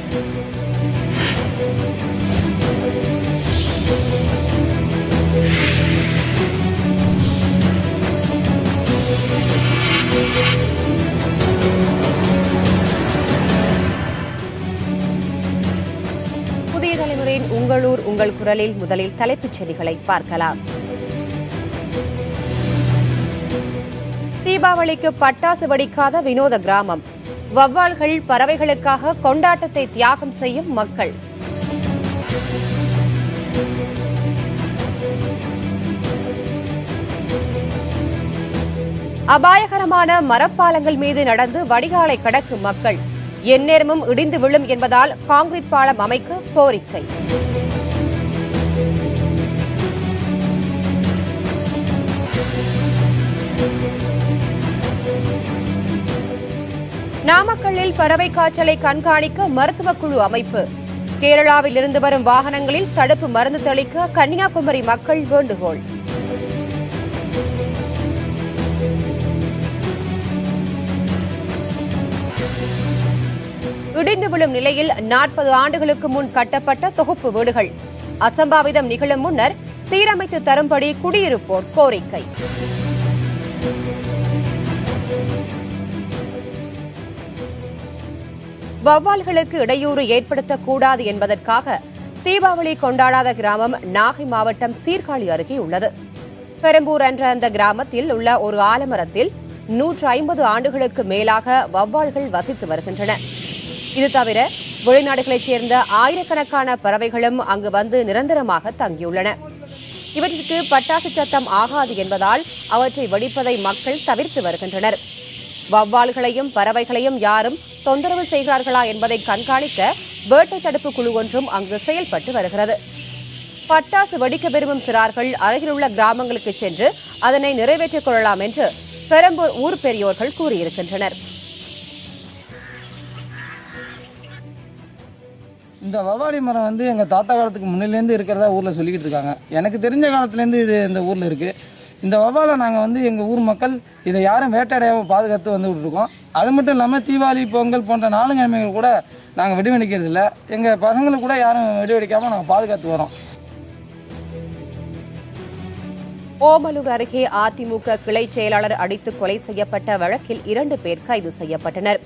புதிய தலைமுறையின் உங்களூர் உங்கள் குரலில் முதலில் தலைப்புச் செய்திகளை பார்க்கலாம். தீபாவளிக்கு பட்டாசு வெடிக்காத வினோத கிராமம். வௌவால்கள் பறவைகளுக்காக கொண்டாட்டத்தை தியாகம் செய்யும் மக்கள். அபாயகரமான மரப்பாலங்கள் மீது நடந்து வடிகாலை கடக்கும் மக்கள். எந்நேரமும் இடிந்து விழும் என்பதால் கான்கிரீட் பாலம் அமைக்க கோரிக்கை. நாமக்கல்லில் பறவை காய்ச்சலை கண்காணிக்க மருத்துவக் குழு அமைப்பு. கேரளாவில் இருந்து வரும் வாகனங்களில் தடுப்பு மருந்து தெளிக்க கன்னியாகுமரி மக்கள் வேண்டுகோள். இடிந்து விழும் நிலையில் 40 ஆண்டுகளுக்கு முன் கட்டப்பட்ட தொகுப்பு வீடுகள். அசம்பாவிதம் நிகழும் முன்னர் சீரமைத்து தரும்படி குடியிருப்போர் கோரிக்கை. வௌவால்களுக்கு இடையூறு ஏற்படுத்தக்கூடாது என்பதற்காக தீபாவளி கொண்டாடாத கிராமம் நாகை மாவட்டம் சீர்காழி அருகே உள்ளது. பெரம்பூர் என்ற அந்த கிராமத்தில் உள்ள ஒரு ஆலமரத்தில் 150 ஆண்டுகளுக்கு மேலாக வௌவால்கள் வசித்து வருகின்றன. இது தவிர வெளிநாடுகளைச் சேர்ந்த ஆயிரக்கணக்கான பறவைகளும் அங்கு வந்து நிரந்தரமாக தங்கியுள்ளன. இவற்றிற்கு பட்டாசு சத்தம் ஆகாது என்பதால் அவற்றை வெடிப்பதை மக்கள் தவிர்த்து வருகின்றனர். வௌவால்களையும் பறவைகளையும் யாரும் தொந்தரவு செய்கிறார்களா என்பதை கண்காணிக்க வேட்டை தடுப்பு குழு ஒன்றும் அங்கு செயல்பட்டு வருகிறது. பட்டாசு வெடிக்க விரும்பும் சிறார்கள் அருகிலுள்ள கிராமங்களுக்கு சென்று அதனை நிறைவேற்றிக் கொள்ளலாம் என்று பெரம்பூர் ஊர் பெரியோர்கள் கூறியிருக்கின்றனர். இந்த வவ்வாடி மரம் வந்து எங்கள் தாத்தா காலத்துக்கு முன்னிலேருந்து இருக்கிறதா ஊரில் சொல்லிக்கிட்டு இருக்காங்க. எனக்கு தெரிஞ்ச காலத்துலேருந்து இது இந்த ஊரில் இருக்குது. இந்த வவ்வாலை நாங்கள் வந்து எங்கள் ஊர் மக்கள் இதை யாரும் வேட்டையாடாமல் பாதுகாத்து வந்துகிட்டு இருக்கோம். அது மட்டும் இல்லாமல் தீபாவளி பொங்கல் போன்ற நாளுங்கிழமைகள் கூட நாங்கள் வெடி வெடிக்கிறது இல்லை. எங்கள் பசங்களுக்கு கூட யாரும் வெடி வெடிக்காமல் நாங்கள் பாதுகாத்து வரோம். ஓமலூர் அருகே அதிமுக கிளை செயலாளர் அடித்து கொலை செய்யப்பட்ட வழக்கில் 2 பேர் கைது செய்யப்பட்டனர்.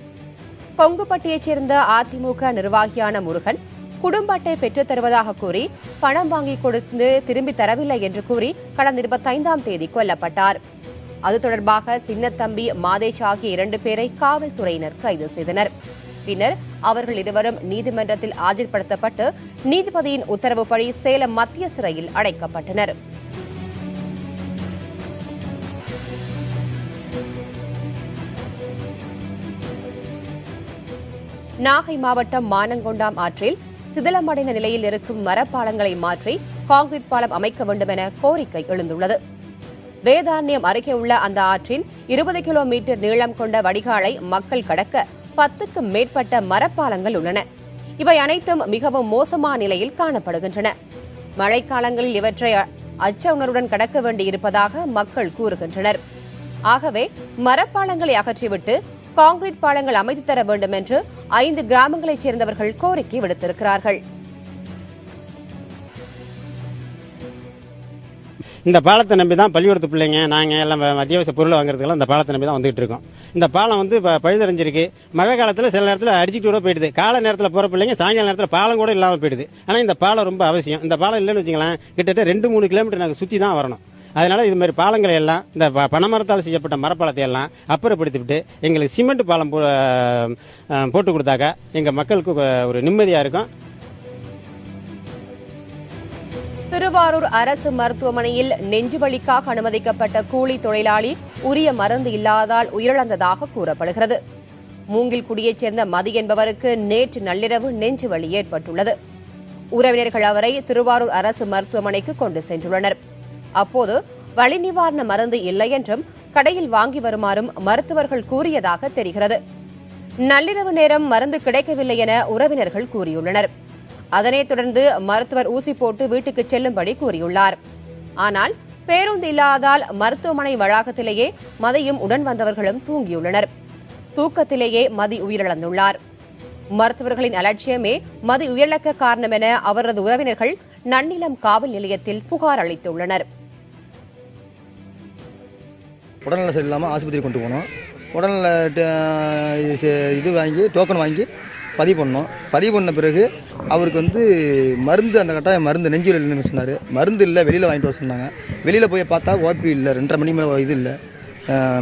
கொங்குப்பட்டியைச் சேர்ந்த அதிமுக நிர்வாகியான முருகன் குடும்ப அட்டை பெற்றுத் தருவதாக கூறி பணம் வாங்கிக் கொடுத்து திரும்பி தரவில்லை என்று கூறி கடந்த 25ஆம் தேதி கொல்லப்பட்டார். அது தொடர்பாக சின்னத்தம்பி மாதேஷ் ஆகிய 2 பேரை காவல்துறையினர் கைது செய்தனர். பின்னர் அவர்கள் இருவரும் நீதிமன்றத்தில் ஆஜர்படுத்தப்பட்டு நீதிபதியின் உத்தரவுப்படி சேலம் மத்திய சிறையில் அடைக்கப்பட்டனர். நாகை மாவட்டம் மானங்கொண்டாம் ஆற்றில் சிதிலமடைந்த நிலையில் இருக்கும் மரப்பாலங்களை மாற்றி கான்கிரீட் பாலம் அமைக்க வேண்டும் என கோரிக்கை எழுந்துள்ளது. வேதாரண்யம் அருகே உள்ள அந்த ஆற்றின் 20 கிலோமீட்டர் நீளம் கொண்ட வடிகாலை மக்கள் கடக்க 10க்கும் மேற்பட்ட மரப்பாலங்கள் உள்ளன. இவை அனைத்தும் மிகவும் மோசமான நிலையில் காணப்படுகின்றன. மழைக்காலங்களில் இவற்றை அச்ச உணர்வுடன் கடக்க வேண்டியிருப்பதாக மக்கள் கூறுகின்றனர். ஆகவே மரப்பாலங்களை அகற்றிவிட்டு கான்கிரீட் பாலங்கள் அமைத்து தர வேண்டும் என்று 5 கிராமங்களைச் சேர்ந்தவர்கள் கோரிக்கை விடுத்திருக்கிறார்கள். இந்த பாலத்தை நம்பி தான் பள்ளிக்கூடத்து பிள்ளைங்க நாங்கள் எல்லாம் அத்தியாவசிய பொருள் வாங்குறதுக்கெல்லாம் இந்த பாலத்தை நம்பி தான் வந்துகிட்டு இருக்கோம். இந்த பாலம் வந்து இப்போ பழுதடைஞ்சிருக்கு. மழை காலத்தில் சில நேரத்தில் அடிச்சுட்டு கூட போயிடுது. காலை நேரத்தில் போகிற பிள்ளைங்க சாயங்கால நேரத்தில் பாலம் கூட இல்லாமல் போயிடுது. ஆனால் இந்த பாலம் ரொம்ப அவசியம். இந்த பாலம் இல்லைன்னு வச்சுங்களேன், கிட்டத்தட்ட 2-3 கிலோமீட்டர் நாங்கள் சுற்றி தான் வரணும். அதனால இது மாதிரி பாலங்களை எல்லாம் இந்த பனைமரத்தால் செய்யப்பட்ட மரப்பாலத்தை எல்லாம் அப்புறப்படுத்திவிட்டு எங்களுக்கு சிமெண்ட் பாலம் போட்டு கொடுத்தாக்கா எங்கள் மக்களுக்கு ஒரு நிம்மதியாக இருக்கும். திருவாரூர் அரசு மருத்துவமனையில் நெஞ்சுவலிக்காக அனுமதிக்கப்பட்ட கூலி தொழிலாளி உரிய மருந்து இல்லாததால் உயிரிழந்ததாக கூறப்படுகிறது. மூங்கில்குடியைச் சேர்ந்த மதி என்பவருக்கு நேற்று நள்ளிரவு நெஞ்சுவலி ஏற்பட்டுள்ளது. உறவினர்கள் அவரை திருவாரூர் அரசு மருத்துவமனைக்கு கொண்டு சென்றுள்ளனர். அப்போது வலி நிவாரண மருந்து இல்லை என்றும் கடையில் வாங்கி வருமாறும் மருத்துவர்கள் கூறியதாக தெரிகிறது. நள்ளிரவு நேரம் மருந்து கிடைக்கவில்லை என உறவினர்கள் கூறியுள்ளனர். அதனைத் தொடர்ந்து மருத்துவர் ஊசி போட்டு வீட்டுக்கு செல்லும்படி கூறியுள்ளார். ஆனால் பேருந்து இல்லாததால் மருத்துவமனை வளாகத்திலேயே மதியும் உடன் வந்தவர்களும் தூங்கியுள்ளனர். தூக்கத்திலேயே மதி உயிரிழந்துள்ளார். மருத்துவர்களின் அலட்சியமே மது உயிரிழக்க காரணம் என அவரது உறவினர்கள் நன்னிலம் காவல் நிலையத்தில் புகார் அளித்துள்ளனர். உடல்நல சரியில்லாமல் ஆஸ்பத்திரி கொண்டு போனோம். உடல்நல இது வாங்கி டோக்கன் வாங்கி பதிவு பண்ணோம். பதிவு பண்ண பிறகு அவருக்கு மருந்து அந்த கட்டாயம் மருந்து நெஞ்சு இல்லைன்னு சொன்னார். மருந்து இல்லை, வெளியில் வாங்கிட்டு வர சொன்னாங்க. வெளியில் போய் பார்த்தா ஓபி இல்லை, 2:30 மணி மேலே இது இல்லை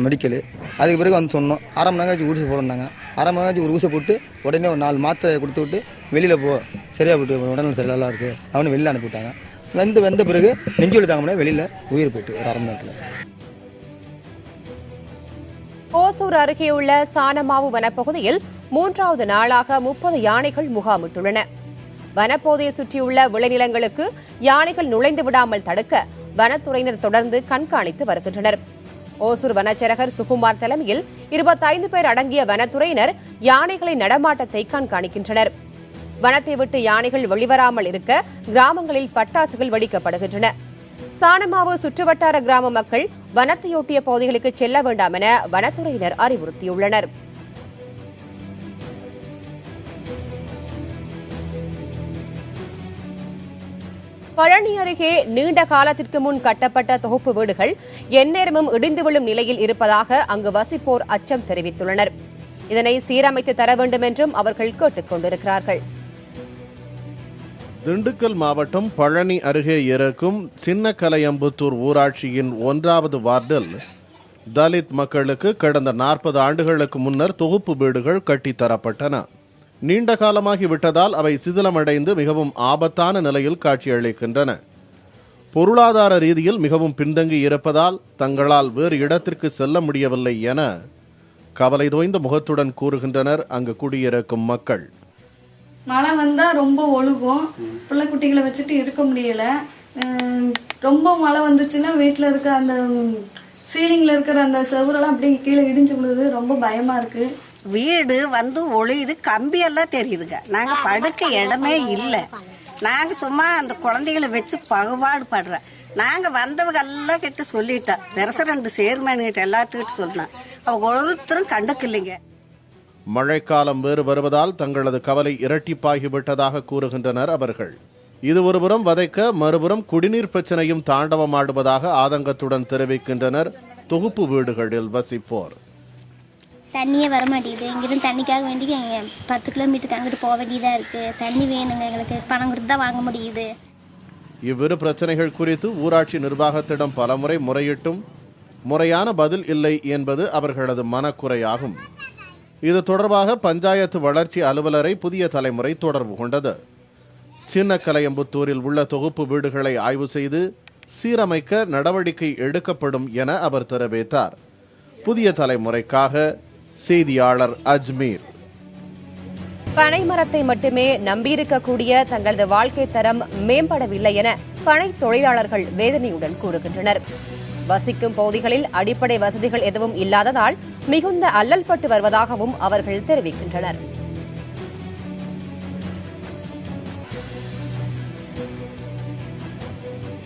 மெடிக்கலு. அதுக்கு பிறகு சொன்னோம் 1/2 மணி நேரம் ஊசி போடணுன்னாங்க. 1/2 மணி நேரம் ஒரு ஊசி போட்டு உடனே ஒரு 4 மாத்திரை கொடுத்து விட்டு வெளியில் போ, சரியாக போட்டு உடல்நல சரியில்லாம் இருக்குது அவனு வெளியில் அனுப்பிவிட்டாங்க. வந்த பிறகு நெஞ்சு வலி தாங்க முடியாது, வெளியில் உயிர் போயிட்டு ஒரு 1/2 மணி நேரத்தில். ஓசூர் அருகேயுள்ள சானமாவு வனப்பகுதியில் 3வது நாளாக 30 யானைகள் முகாமிட்டுள்ளன. வனப்பகுதியை சுற்றியுள்ள விளைநிலங்களுக்கு யானைகள் நுழைந்து விடாமல் தடுக்க வனத்துறையினர் தொடர்ந்து கண்காணித்து வருகின்றனர். ஓசூர் வனச்சரகர் சுகுமார் தலைமையில் 25 பேர் அடங்கிய வனத்துறையினர் யானைகளின் நடமாட்டத்தை கண்காணிக்கின்றனர். வனத்தை விட்டு யானைகள் வெளிவராமல் இருக்க கிராமங்களில் பட்டாசுகள் வெடிக்கப்படுகின்றன. சானமாவு சுற்றுவட்டார கிராம மக்கள் வனத்தையொட்டிய பகுதிகளுக்கு செல்ல வேண்டாம் என வனத்துறையினர் அறிவுறுத்தியுள்ளனர். பழனி அருகே நீண்ட காலத்திற்கு முன் கட்டப்பட்ட தொகுப்பு வீடுகள் எந்நேரமும் இடிந்து விழும் நிலையில் இருப்பதாக அங்கு வசிப்போர் அச்சம் தெரிவித்துள்ளனர். இதனை சீரமைத்து தர வேண்டும் என்றும் அவர்கள் கேட்டுக் கொண்டிருக்கிறார்கள். திண்டுக்கல் மாவட்டம் பழனி அருகே இருக்கும் சின்னக்கலையம்புத்தூர் ஊராட்சியின் 1வது வார்டில் தலித் மக்களுக்கு கடந்த 40 ஆண்டுகளுக்கு முன்னர் தொகுப்பு வீடுகள் கட்டித்தரப்பட்டன. நீண்ட காலமாகி விட்டதால் அவை சிதிலமடைந்து மிகவும் ஆபத்தான நிலையில் காட்சியளிக்கின்றன. பொருளாதார ரீதியில் மிகவும் பின்தங்கி இருப்பதால் தங்களால் வேறு இடத்திற்கு செல்ல முடியவில்லை என கவலை தோய்ந்த முகத்துடன் கூறுகின்றனர் அங்கு குடியிருக்கும் மக்கள். மழை வந்தா ரொம்ப ஒழுகும், பிள்ளை குட்டிகளை வச்சுட்டு இருக்க முடியல. ரொம்ப மழை வந்துச்சுன்னா வீட்டில் இருக்க அந்த சீலிங்ல இருக்கிற அந்த செவுரெல்லாம் அப்படியே கீழே இடிஞ்சு விழுது. ரொம்ப பயமா இருக்கு. வீடு ஒளியுது, கம்பியெல்லாம் தெரியுதுங்க. நாங்க படுக்க இடமே இல்லை. நாங்க சும்மா அந்த குழந்தைகளை வச்சு பகுபாடு படுறோம். நாங்க வந்தவங்க எல்லாம் கிட்ட சொல்லிட்டோம், பிரசிடண்ட் சேர்மேன் கிட்ட எல்லாத்துக்கிட்ட சொன்னோம். அவங்க ஒருத்தரும் கண்டுக்கலைங்க. மழைக்காலம் வேறு வருவதால் தங்களது கவலை இரட்டிப்பாகிவிட்டதாக கூறுகின்றனர் அவர்கள். இது ஒருபுறம் வதைக்க, மறுபுறம் குடிநீர் பிரச்சனையும் தாண்டவமாடுவதாக ஆதங்கத்துடன் தெரிவிக்கின்றனர் தொகுப்பு வீடுகளில் வசிப்போர். தண்ணியே வரமாட்டேங்குது. இங்கிருந்து தண்ணிக்காக வேண்டி 10 கிலோமீட்டருக்கு அங்கிட்டு போக வேண்டியதாக இருக்குது. தண்ணி வேணுங்க, எங்களுக்கு பணம் கொடுத்து தான் வாங்க முடியுது. இவ்விரு பிரச்சனைகள் குறித்து ஊராட்சி நிர்வாகத்திடம் பலமுறை முறையிட்டும் முறையான பதில் இல்லை என்பது அவர்களது மனக்குறையாகும். இது தொடர்பாக பஞ்சாயத்து வளர்ச்சி அலுவலரை புதிய தலைமுறை தொடர்பு கொண்டது. சின்னக்கலையம்புத்தூரில் உள்ள தொகுப்பு வீடுகளை ஆய்வு செய்து சீரமைக்க நடவடிக்கை எடுக்கப்படும் என அவர் தெரிவித்தார். புதிய தலைமுறைக்காக செய்தியாளர் அஜ்மீர். பனை மரத்தை மட்டுமே நம்பியிருக்கக்கூடிய தங்களது வாழ்க்கை தரம் மேம்படவில்லை என பனை தொழிலாளர்கள் வேதனையுடன் கூறுகின்றனர். வசிக்கும் பகுதிகளில் அடிப்படை வசதிகள் எதுவும் இல்லாததால் மிகுந்த அல்லல்பட்டு வருவதாகவும் அவர்கள் தெரிவிக்கின்றனர்.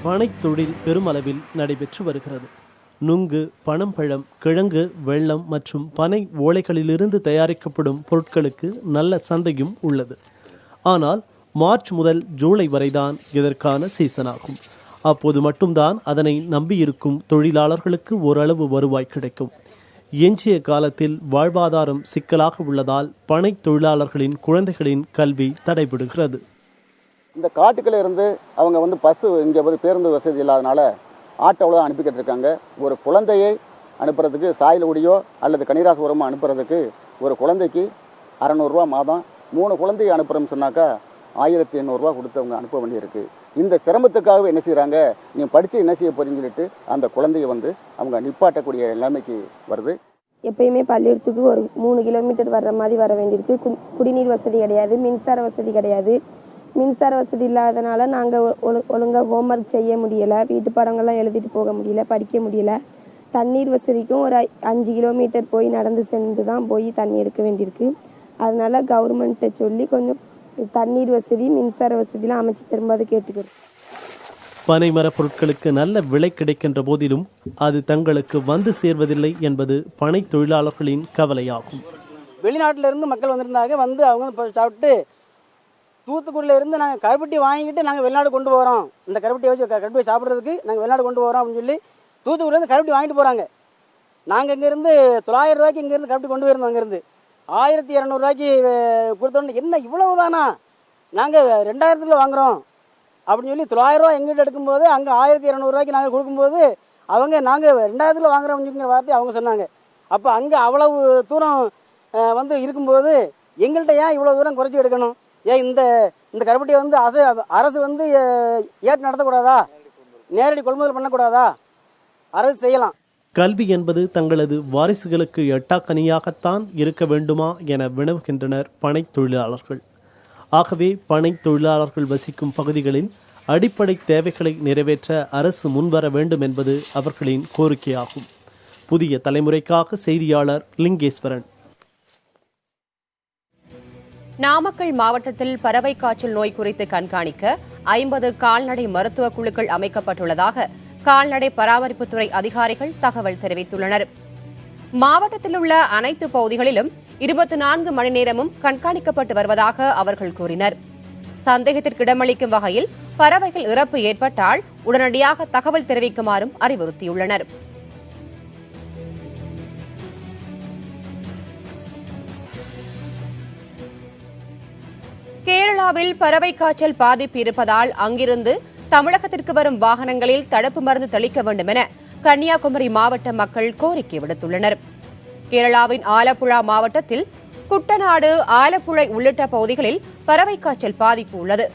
பனைத் தொழில் பெருமளவில் நடைபெற்று வருகிறது. நுங்கு, பனம்பழம், கிழங்கு, வெல்லம் மற்றும் பனை ஓலைகளிலிருந்து தயாரிக்கப்படும் பொருட்களுக்கு நல்ல சந்தையும் உள்ளது. ஆனால் மார்ச் முதல் ஜூலை வரைதான் இதற்கான சீசன் ஆகும். அப்போது மட்டும்தான் அதனை நம்பியிருக்கும் தொழிலாளர்களுக்கு ஓரளவு வருவாய் கிடைக்கும். எஞ்சிய காலத்தில் வாழ்வாதாரம் சிக்கலாக உள்ளதால் பனை தொழிலாளர்களின் குழந்தைகளின் கல்வி தடைபடுகிறது. இந்த காட்டுக்குள்ள இருந்து அவங்க பஸ் இங்கே பேருந்து வசதி இல்லாதனால ஆட்டோவில் தான் அனுப்பிக்கிட்டு இருக்காங்க. ஒரு குழந்தையை அனுப்புறதுக்கு சாயல்குடியோ அல்லது கனிராசபுரமோ அனுப்புறதுக்கு ஒரு குழந்தைக்கு 600 ரூபா மாதம். 3 குழந்தையை அனுப்புறோம்னு சொன்னாக்கா 1800 ரூபா கொடுத்து அவங்க அனுப்ப வேண்டியிருக்கு. இந்த சிரமத்துக்காகவே என்ன செய்கிறாங்க, நீ படித்து என்ன செய்ய போறீங்கன்னு சொல்லிட்டு அந்த குழந்தைய அவங்க நிப்பாட்டக்கூடிய நிலைமைக்கு வருது. எப்பயுமே பள்ளிக்கூடத்துக்கு ஒரு 3 கிலோமீட்டர் வர்ற மாதிரி வர வேண்டியிருக்கு. குடிநீர் வசதி கிடையாது, மின்சார வசதி கிடையாது. மின்சார வசதி இல்லாதனால நாங்கள் ஒழுங்காக ஹோம்ஒர்க் செய்ய முடியலை, வீட்டு பாடங்கள்லாம் எழுதிட்டு போக முடியல, படிக்க முடியல. தண்ணீர் வசதிக்கும் ஒரு 5 கிலோமீட்டர் போய் நடந்து சென்று தான் போய் தண்ணி எடுக்க வேண்டியிருக்கு. அதனால கவர்மெண்ட்டை சொல்லி கொஞ்சம் தண்ணீர் வசதி, மின்சார வசதிலாம் அமைச்சு திரும்ப கேட்டுக்கிறோம். பனைமர பொருட்களுக்கு நல்ல விலை கிடைக்கின்ற போதிலும் அது தங்களுக்கு வந்து சேர்வதில்லை என்பது பனை தொழிலாளர்களின் கவலையாகும். வெளிநாட்டில் இருந்து மக்கள் வந்திருந்தாங்க. வந்து அவங்க இப்போ சாப்பிட்டு தூத்துக்குடியில் இருந்து நாங்கள் கருப்பட்டி வாங்கிட்டு நாங்கள் வெளிநாடு கொண்டு போகிறோம், இந்த கருப்பட்டியை வச்சு கருப்பட்டி சாப்பிட்றதுக்கு நாங்கள் வெளிநாடு கொண்டு போகிறோம் அப்படின்னு சொல்லி தூத்துக்குடியிலேருந்து கருப்பட்டி வாங்கிட்டு போகிறாங்க. நாங்கள் இங்கேருந்து 900 ரூபாய்க்கு இங்கேருந்து கருப்பட்டி கொண்டு போயிருந்தோம். அங்கேருந்து 1200 ரூபாய்க்கு கொடுத்தோன்னு என்ன இவ்வளவு தானா, நாங்கள் 2000 வாங்குகிறோம் அப்படின்னு சொல்லி 900 ரூபா எங்கிட்ட எடுக்கும்போது அங்கே 1200 ரூபாய்க்கு நாங்கள் கொடுக்கும்போது அவங்க நாங்கள் 2000 வாங்குறோம்ங்கிற வார்த்தை அவங்க சொன்னாங்க. அப்போ அங்கே அவ்வளவு தூரம் வந்து இருக்கும்போது எங்கள்கிட்ட ஏன் இவ்வளோ தூரம் குறைச்சி எடுக்கணும்? ஏன் இந்த கருப்பட்டியை வந்து அரசு வந்து ஏற்று நடத்தக்கூடாதா? நேரடி கொள்முதல் பண்ணக்கூடாதா? அரசு செய்யலாம். கல்வி என்பது தங்களது வாரிசுகளுக்கு எட்டாக்கனியாகத்தான் இருக்க வேண்டுமா என வினவுகின்றனர் பனை தொழிலாளர்கள். ஆகவே பனை தொழிலாளர்கள் வசிக்கும் பகுதிகளில் அடிப்படை தேவைகளை நிறைவேற்ற அரசு முன்வர வேண்டும் என்பது அவர்களின் கோரிக்கையாகும். புதிய தலைமுறைக்காக செய்தியாளர் லிங்கேஸ்வரன். நாமக்கல் மாவட்டத்தில் பறவை காய்ச்சல் நோய் குறித்து கண்காணிக்க 50 கால்நடை மருத்துவ குழுக்கள் அமைக்கப்பட்டுள்ளதாக கால்நடை பராமரிப்புத்துறை அதிகாரிகள் தகவல் தெரிவித்துள்ளனர். மாவட்டத்தில் உள்ள அனைத்து பகுதிகளிலும் 24 மணி நேரமும் கண்காணிக்கப்பட்டு வருவதாக அவர்கள் கூறினர். சந்தேகத்திற்கிடமளிக்கும் வகையில் பறவைகள் இறப்பு ஏற்பட்டால் உடனடியாக தகவல் தெரிவிக்குமாறும் அறிவுறுத்தியுள்ளனர். கேரளாவில் பறவை காய்ச்சல் பாதிப்பு இருப்பதால் அங்கிருந்து தமிழகத்திற்கு வரும் வாகனங்களில் தடுப்பு மருந்து தெளிக்க வேண்டும் என கன்னியாகுமரி மாவட்ட மக்கள் கோரிக்கை விடுத்துள்ளனர். கேரளாவின் ஆலப்புழா மாவட்டத்தில் குட்டநாடு, ஆலப்புழை உள்ளிட்ட பகுதிகளில் பறவை காய்ச்சல் பாதிப்பு உள்ளது.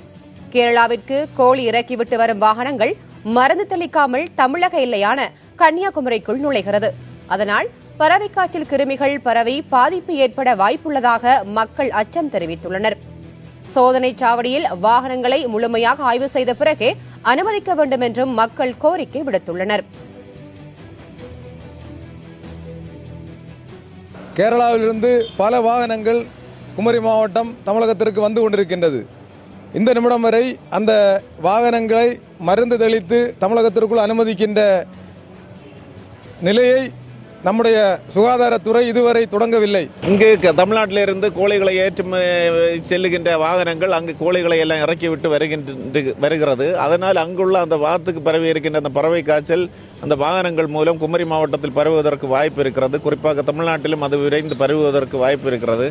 கேரளாவிற்கு கோழி இறக்கிவிட்டு வரும் வாகனங்கள் மருந்து தெளிக்காமல் தமிழக எல்லையான கன்னியாகுமரிக்குள் நுழைகிறது. அதனால் பறவை காய்ச்சல் கிருமிகள் பரவி பாதிப்பு ஏற்பட வாய்ப்புள்ளதாக மக்கள் அச்சம் தெரிவித்துள்ளனர். சோதனை சாவடியில் வாகனங்களை முழுமையாக ஆய்வு செய்த பிறகே அனுமதிக்க வேண்டும் என்றும் மக்கள் கோரிக்கை விடுத்துள்ளனர். கேரளாவிலிருந்து பல வாகனங்கள் குமரி மாவட்டம் தமிழகத்திற்கு வந்து கொண்டிருக்கின்றது. இந்த நிமிடம் வரை அந்த வாகனங்களை மருந்து தெளித்து தமிழகத்திற்குள் அனுமதிக்கின்ற நிலையை நம்முடைய சுகாதாரத்துறை இதுவரை தொடங்கவில்லை. இங்கு தமிழ்நாட்டிலிருந்து கோழிகளை ஏற்றி செல்லுகின்ற வாகனங்கள் அங்கு கோழிகளை எல்லாம் இறக்கிவிட்டு வருகிறது. அதனால் அங்குள்ள அந்த வாத்துக்கு பரவி இருக்கின்ற அந்த பறவை காய்ச்சல் அந்த வாகனங்கள் மூலம் குமரி மாவட்டத்தில் பரவுவதற்கு வாய்ப்பு இருக்கிறது. குறிப்பாக தமிழ்நாட்டிலும் அது விரைந்து பரவுவதற்கு வாய்ப்பு இருக்கிறது.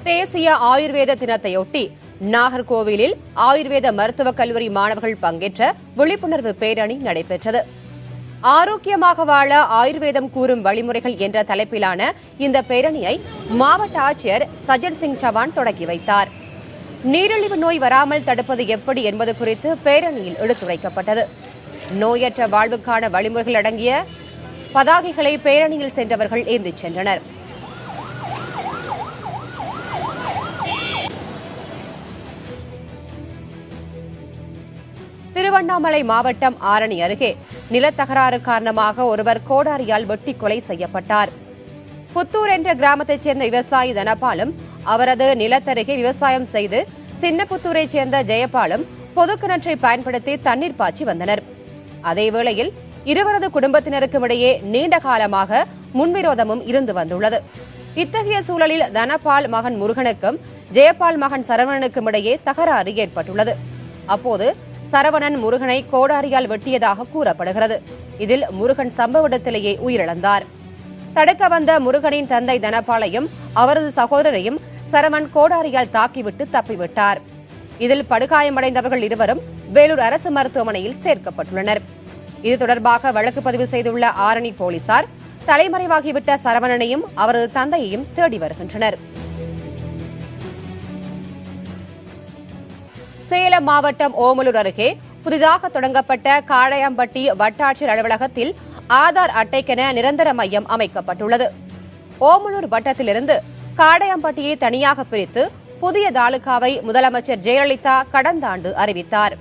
தேசிய ஆயுர்வேத தினத்தையொட்டி நாகர்கோவிலில் ஆயுர்வேத மருத்துவக் கல்லூரி மாணவர்கள் பங்கேற்ற விழிப்புணர்வு பேரணி நடைபெற்றது. ஆரோக்கியமாக வாழ ஆயுர்வேதம் கூறும் வழிமுறைகள் என்ற தலைப்பிலான இந்த பேரணியை மாவட்ட ஆட்சியர் சஜன் சிங் சவான் தொடங்கி வைத்தார். நீரிழிவு நோய் வராமல் தடுப்பது எப்படி என்பது குறித்து பேரணியில் எடுத்துரைக்கப்பட்டது. நோயற்ற வாழ்வுக்கான வழிமுறைகள் அடங்கிய பதாகைகளை பேரணியில் சென்றவர்கள் ஏந்திச் சென்றனர். திருவண்ணாமலை மாவட்டம் ஆரணி அருகே நிலத்தகராறு காரணமாக ஒருவர் கோடாரியால் வெட்டி கொலை செய்யப்பட்டார். புத்தூர் என்ற கிராமத்தைச் சேர்ந்த விவசாயி தனபாலும் அவரது நிலத்தருகே விவசாயம் செய்து சின்னப்புத்தூரைச் சேர்ந்த ஜெயபாலும் பொதுக்கிணற்றை பயன்படுத்தி தண்ணீர் பாய்ச்சி வந்தனர். அதேவேளையில் இருவரது குடும்பத்தினருக்கும் இடையே நீண்ட காலமாக முன்விரோதமும் இருந்து வந்துள்ளது. இத்தகைய சூழலில் தனபால் மகன் முருகனுக்கும் ஜெயபால் மகன் சரவணனுக்கும் இடையே தகராறு ஏற்பட்டுள்ளது. அப்போது சரவணன் முருகனை கோடாரியால் வெட்டியதாக கூறப்படுகிறது. இதில் முருகன் சம்பவ இடத்திலேயே உயிரிழந்தார். தடுக்க வந்த முருகனின் தந்தை தனபாலையும் அவரது சகோதரரையும் சரவணன் கோடாரியால் தாக்கிவிட்டு தப்பிவிட்டார். இதில் படுகாயமடைந்தவர்கள் இருவரும் வேலூர் அரசு மருத்துவமனையில் சேர்க்கப்பட்டுள்ளனர். இது தொடர்பாக வழக்கு பதிவு செய்துள்ள ஆரணி போலீசார் தலைமறைவாகிவிட்ட சரவணனையும் அவரது தந்தையையும் தேடி வருகின்றனர். சேலம் மாவட்டம் ஓமலூர் அருகே புதிதாக தொடங்கப்பட்ட காடையாம்பட்டி வட்டாட்சியர் அலுவலகத்தில் ஆதார் அட்டைக்கென நிரந்தர மையம் அமைக்கப்பட்டுள்ளது. ஓமலூர் வட்டத்திலிருந்து காடையாம்பட்டியை தனியாக பிரித்து புதிய தாலுகாவை முதலமைச்சர் ஜெயலலிதா கடந்த ஆண்டு அறிவித்தார்.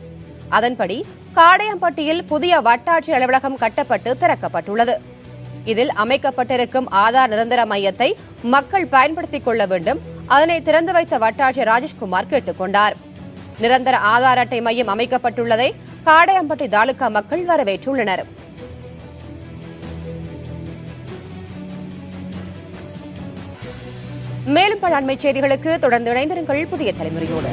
அதன்படி காடையாம்பட்டியில் புதிய வட்டாட்சியர் அலுவலகம் கட்டப்பட்டு திறக்கப்பட்டுள்ளது. இதில் அமைக்கப்பட்டிருக்கும் ஆதார் நிரந்தர மையத்தை மக்கள் பயன்படுத்திக் கொள்ள வேண்டும். அதனை திறந்து வைத்த வட்டாட்சியர் ராஜேஷ்குமார் கேட்டுக் கொண்டார். நிரந்தர ஆதார் அட்டை மையம் அமைக்கப்பட்டுள்ளதை காடையாம்பட்டி தாலுகா மக்கள் வரவேற்றுள்ளனர். மேலும் பல அண்மை செய்திகளுக்கு தொடர்ந்து இணைந்திருங்கள் புதிய தலைமுறையோடு.